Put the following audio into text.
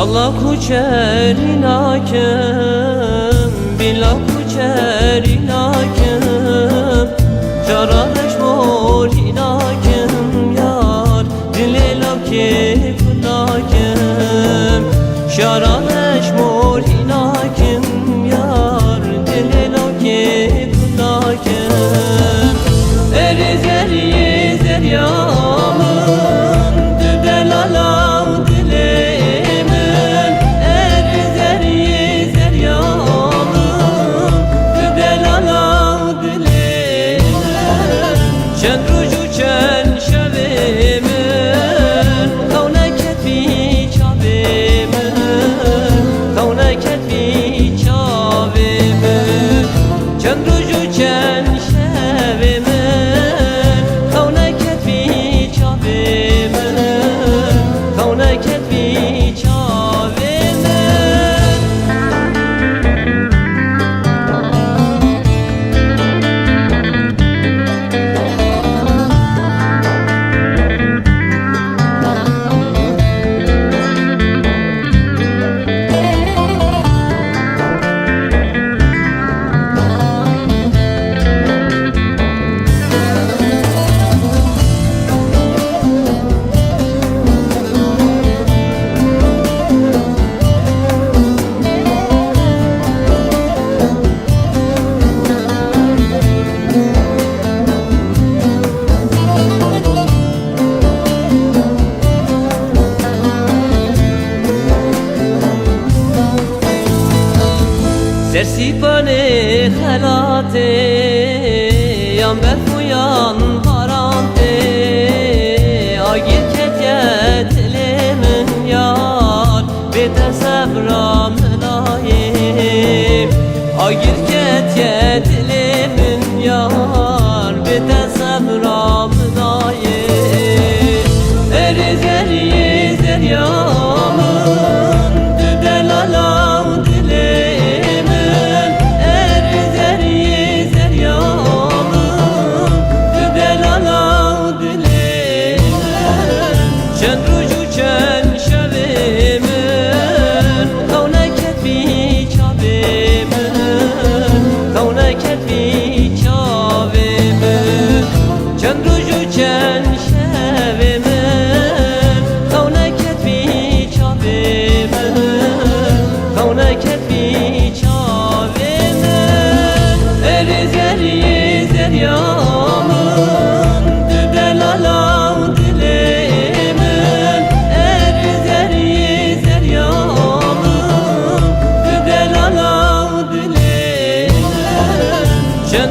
Allah kuçer inakem, billah kuçer inakem, Caradeş mor inakem yar, dilelam ki kunakem. Caradeş mor inakem yar, dilelam ki kunakem. Eriz eriz eryamın, düdelalam dilemin. Eriz eriz eryamın, düdelalam dilemin. Çen rucu çen şevimin, kavneket bi çavimin, kavneket bi çavimin. Çen rucu çen şevimin, kavneket bi çavimin, kavneket bi çavimin. Sersipane helate, yan berfu yan parante, agir ketyet elimin yar, bete sebram layim. Agir ketyet elimin yar, bete sebram layim. Eriz eriz eryamın, düdelalam dilemin. Eriz eriz eryamın, düdelalam dilemin. Çen rucu çen şevimin, kavneket bi çavimin, kavneket bi çavimin. Çen rucu çen şevimin, kavneket bi çavimin, kavneket bi çavimin. Eriz eriz eryamın, düdelalam dilemin. Eriz eriz eryamın, düdelalam dilemin. Çen